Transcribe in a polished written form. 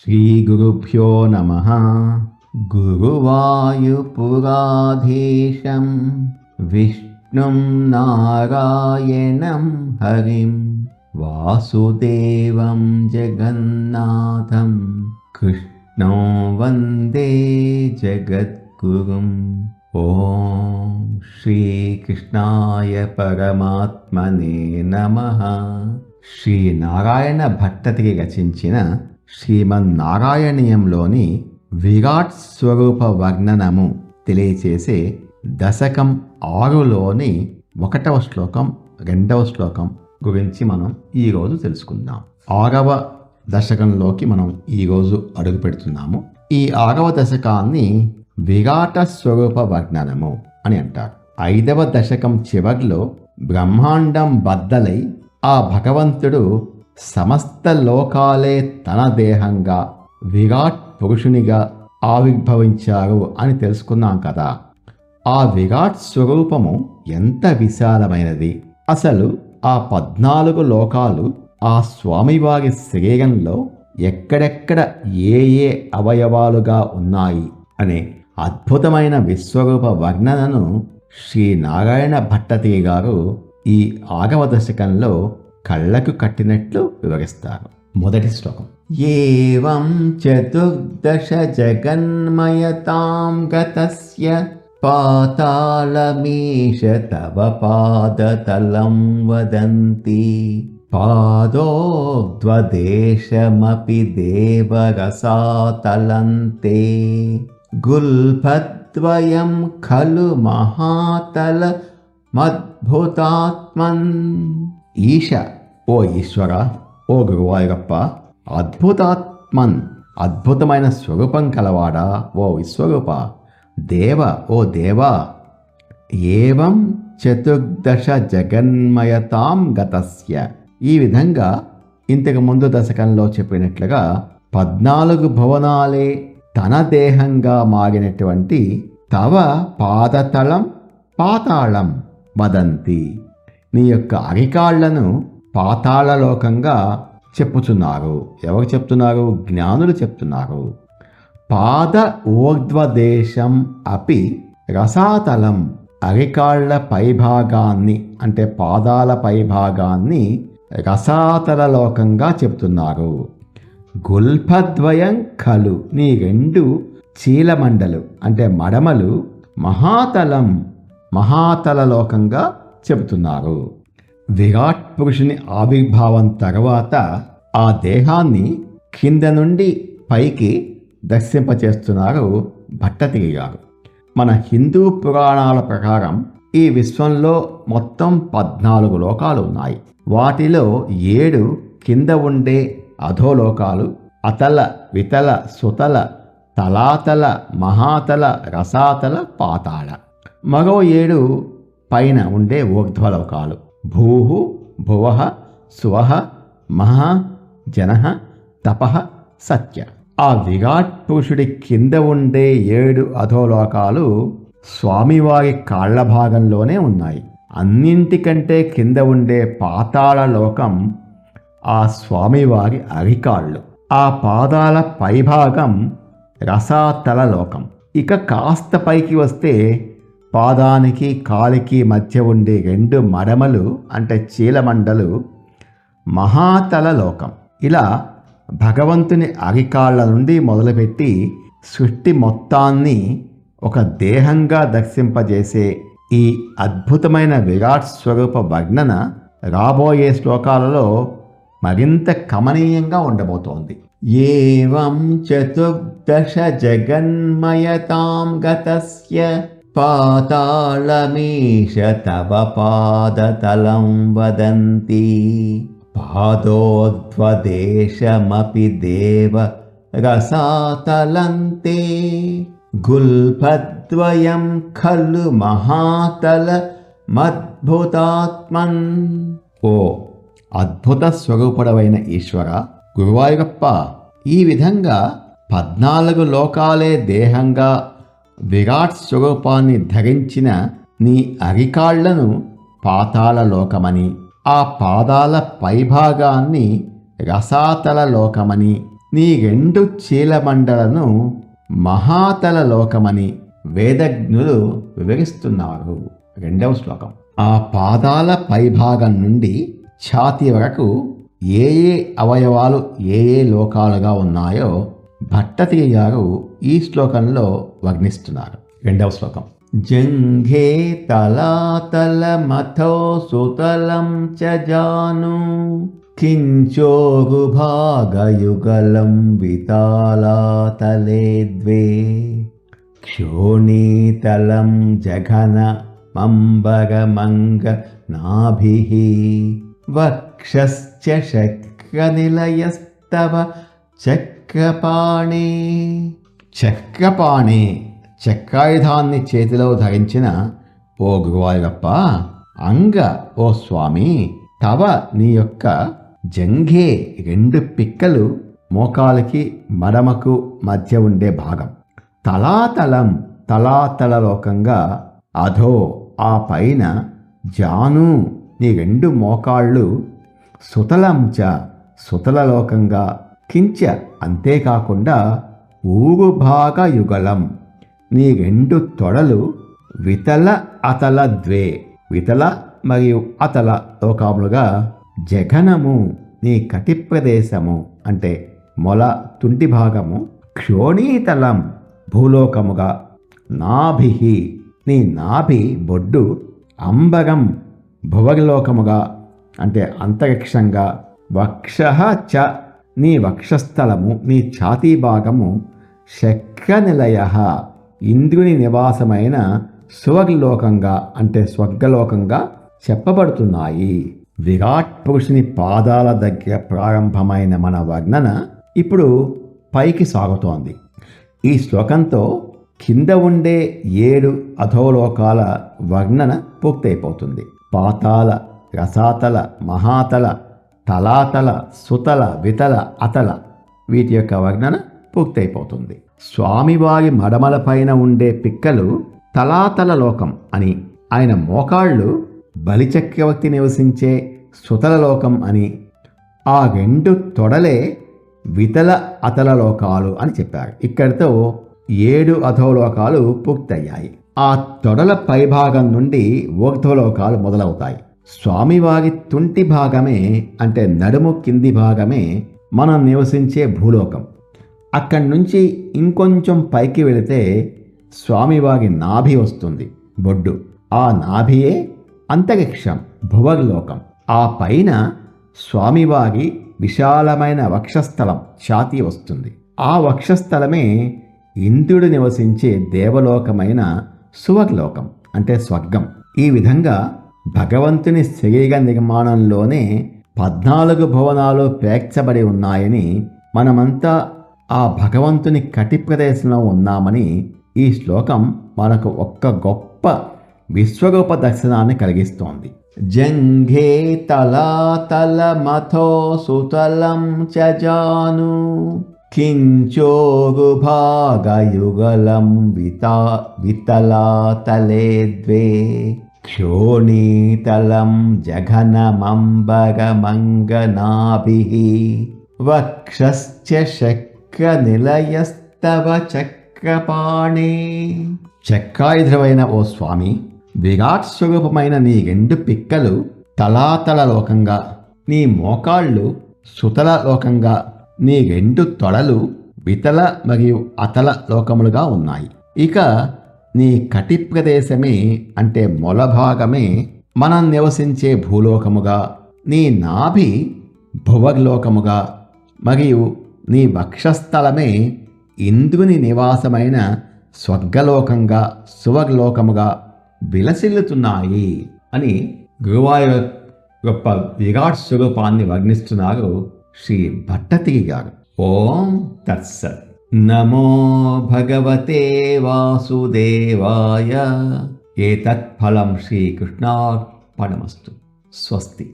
శ్రీగురుభ్యో నమః. గురువాయూపురాధీశం విష్ణుం నారాయణం హరిం వాసుదేవం జగన్నాథం కృష్ణం వందే జగద్గురుం. ఓం శ్రీకృష్ణాయ పరమాత్మనే నమః. శ్రీ నారాయణ భట్టతిరి రచించిన శ్రీమన్నారాయణీయంలోని విరాట్ స్వరూప వర్ణనము తెలియచేసే దశకం 6లోని 1వ శ్లోకం 2వ శ్లోకం గురించి మనం ఈరోజు తెలుసుకుందాం. 6వ దశకంలోకి మనం ఈరోజు అడుగు పెడుతున్నాము. ఈ 6వ దశకాన్ని విరాట స్వరూప వర్ణనము అని అంటారు. 5వ దశకం చివర్లో బ్రహ్మాండం బద్దలై ఆ భగవంతుడు సమస్త లోకాలే తన దేహంగా విరాట్ పురుషునిగా ఆవిర్భవించారు అని తెలుసుకున్నాం కదా. ఆ విరాట్ స్వరూపము ఎంత విశాలమైనది! అసలు ఆ 14 లోకాలు ఆ స్వామివారి శరీరంలో ఎక్కడెక్కడ ఏ ఏ అవయవాలుగా ఉన్నాయి అనే అద్భుతమైన విశ్వరూప వర్ణనను శ్రీ నారాయణ భట్టతిరి గారు ఈ 6వ దశకంలో కళ్ళకు కట్టినట్లు వివరిస్తారు. మొదటి శ్లోకం. ఏవం చతుర్దశ జగన్మయతాం గతస్య పాతాళమీశ తవ పాదతలం వదంతి పాదోద్వదేశమపి దేవరసాతలంతే గుల్ఫద్వయం ఖలు మహాతల మద్భుతాత్మన్. ఈశ, ఓ ఈశ్వర, ఓ గురువాయూరప్ప, అద్భుతాత్మన్, అద్భుతమైన స్వరూపం కలవాడా, ఓ విశ్వరూప, దేవ, ఓ దేవా. ఏవం చతుర్దశ జగన్మయతాం గతస్య. ఈ విధంగా ఇంతకు ముందు దశకంలో చెప్పినట్లుగా 14 భువనాలే తన దేహంగా మారినటువంటి తవ పాదతలం పాతాళం వదంతి. నీ యొక్క అరికాళ్లను పాతాళలోకంగా చెప్పుచున్నారు. ఎవరు చెప్తున్నారు? జ్ఞానులు చెప్తున్నారు. పాద ఊర్ధ్వదేశం అపి రసాతలం. అరికాళ్ల పైభాగాన్ని అంటే పాదాల పైభాగాన్ని రసాతల లోకంగా చెప్తున్నారు. గుల్ఫద్వయం ఖలు. నీ 2 చీలమండలు అంటే మడమలు మహాతలం మహాతల లోకంగా చెబుతున్నారు. విరాట్ పురుషుని ఆవిర్భావం తర్వాత ఆ దేహాన్ని కింద నుండి పైకి దర్శింపచేస్తున్నారు భట్టతిరి గారు. మన హిందూ పురాణాల ప్రకారం ఈ విశ్వంలో మొత్తం 14 లోకాలు ఉన్నాయి. వాటిలో 7 కింద ఉండే అధోలోకాలు అతల వితల సుతల తలాతల మహాతల రసాతల పాతాళ. మరో 7 పైన ఉండే ఊర్ధ్వలోకాలు భూః భువః సువః మహః జనః తపః సత్య. ఆ విరాట్ పురుషుడి కింద ఉండే 7 అధోలోకాలు స్వామివారి కాళ్ల భాగంలోనే ఉన్నాయి. అన్నింటికంటే కింద ఉండే పాతాళ లోకం ఆ స్వామివారి అరికాళ్ళు. ఆ పాదాల పైభాగం రసాతల లోకం. ఇక కాస్త పైకి వస్తే పాదానికి కాలికి మధ్య ఉండే 2 మడమలు అంటే చీలమండలు మహాతల లోకం. ఇలా భగవంతుని అరికాళ్ల నుండి మొదలుపెట్టి సృష్టి మొత్తాన్ని ఒక దేహంగా దర్శింపజేసే ఈ అద్భుతమైన విరాట్ స్వరూప వర్ణన రాబోయే శ్లోకాలలో మరింత కమనీయంగా ఉండబోతోంది. ఏవం చతుర్దశ జగన్మయతాం గతస్య పాతాళమీశ తవ పాదతలం వదంతి పాదోద్వదేశమపి దేవ రసాతలంతే గుల్ఫద్వయం ఖలు మహాతల మద్భుతాత్మన్. ఓ అద్భుత స్వరూపుడవైన ఈశ్వర, గురువాయూరప్ప, ఈ విధంగా 14 లోకాలే దేహంగా విరాట్ స్వరూపాన్ని ధరించిన నీ అరికాళ్లను పాతాళ లోకమని, ఆ పాదాల పైభాగాన్ని రసాతల లోకమని, నీ రెండు చీలమండలను మహాతల లోకమని వేదజ్ఞులు వివరిస్తున్నారు. 2వ శ్లోకం. ఆ పాదాల పైభాగం నుండి ఛాతీ వరకు ఏ ఏ అవయవాలు ఏ ఏ లోకాలుగా ఉన్నాయో భట్టతిరి గారు ఈ శ్లోకంలో వర్ణిస్తున్నారు. 2వ శ్లోకం. జంఘే తలాతల మథో సుతలం చ జాను కించోగుభాగయుగలం వితాళాతలే ద్వే క్షోణీతలం జఘన మంబగమంగ నాభిః వక్షశ్చ శక్రనిలయస్తవ చక్రపాణే. చక్రపాణే, చక్రాయుధాన్ని చేతిలో ధరించిన ఓ గురువాయూరప్ప, అంగ ఓ స్వామి, తవ నీ యొక్క జంఘే 2 పిక్కలు మోకాలికి మడమకు మధ్య ఉండే భాగం, తలాతలం తలాతల లోకంగా, అధో ఆ పైన, జాను నీ 2 మోకాళ్ళు, సుతలంచ సుతలలోకంగా, కించ అంతేకాకుండా, ఊరుభాగ యుగలం నీ 2 తొడలు, వితల అతల ద్వే వితల మరియు అతల లోకములుగా, జఘనము నీ కటి ప్రదేశము అంటే మొల తుంటి భాగము, క్షోణీతలం భూలోకముగా, నాభిః నీ నాభి బొడ్డు, అంబరం భువలోకముగా అంటే అంతరిక్షంగా, వక్షః చ నీ వక్షస్థలము నీ ఛాతీ భాగము, శక్రనిలయః ఇంద్రుని నివాసమైన సువర్లోకంగా అంటే స్వర్గలోకంగా చెప్పబడుతున్నాయి. విరాట్ పురుషుని పాదాల దగ్గర ప్రారంభమైన మన వర్ణన ఇప్పుడు పైకి సాగుతోంది. ఈ శ్లోకంతో కింద ఉండే 7 అధోలోకాల వర్ణన పూర్తయిపోతుంది. పాతాళ, రసాతల, మహాతల, తలాతల, సుతల, వితల, అతల వీటి యొక్క వర్ణన పూర్తయిపోతుంది. స్వామివారి మడమల పైన ఉండే పిక్కలు తలాతల లోకం అని, ఆయన మోకాళ్ళు బలిచక్రవర్తి నివసించే సుతల లోకం అని, ఆ 2 తొడలే వితల అతల లోకాలు అని చెప్పారు. ఇక్కడితో 7 అధోలోకాలు పూర్తయ్యాయి. ఆ తొడల పైభాగం నుండి ఊర్ధ్వలోకాలు మొదలవుతాయి. స్వామివారి తుంటి భాగమే అంటే నడుము కింది భాగమే మనం నివసించే భూలోకం. అక్కడి నుంచి ఇంకొంచెం పైకి వెళితే స్వామివారి నాభి వస్తుంది, బొడ్డు. ఆ నాభియే అంతరిక్షం, భువర్లోకం. ఆ పైన స్వామివారి విశాలమైన వక్షస్థలం, ఛాతీ వస్తుంది. ఆ వక్షస్థలమే ఇంద్రుడు నివసించే దేవలోకమైన సువర్లోకం అంటే స్వర్గం. ఈ విధంగా భగవంతుని శరీర నిర్మాణంలోనే 14 భువనాలు పేర్చబడి ఉన్నాయని, మనమంతా ఆ భగవంతుని కటి ప్రదేశంలో ఉన్నామని ఈ శ్లోకం మనకు ఒక్క గొప్ప విశ్వరూప దర్శనాన్ని కలిగిస్తోంది. జంఘే తలాతల మథో సుతలం చ జాను కించోరుభాగయుగలం వితలాతలే ద్వే క్షోణీతలం జఘనమంబరమంగనాభిః వక్షశ్చ శక్రనిలయస్తవ చక్రపాణే. చక్రాయుధమైన ఓ స్వామి, విరాట్ స్వరూపమైన నీ 2 పిక్కలు తలాతల లోకంగా, నీ మోకాళ్ళు సుతల లోకంగా, నీ 2 తొడలు వితల మరియు అతల లోకములుగా ఉన్నాయి. ఇక నీ కటి ప్రదేశమే అంటే మొల భాగమే మనం నివసించే భూలోకముగా, నీ నాభి భువర్లోకముగా, మరియు నీ వక్షస్థలమే ఇంద్రుని నివాసమైన స్వర్గలోకంగా, సువర్లోకముగా విలసిల్లుతున్నాయి అని గురువాయూర్ గొప్ప విరాట్ స్వరూపాన్ని వర్ణిస్తున్నారు శ్రీ భట్టతిరి గారు. ఓం తత్సత్. నమో భగవతే వాసుదేవాయ. ఏతత్ ఫలం శ్రీకృష్ణార్పణమస్తు. స్వస్తి.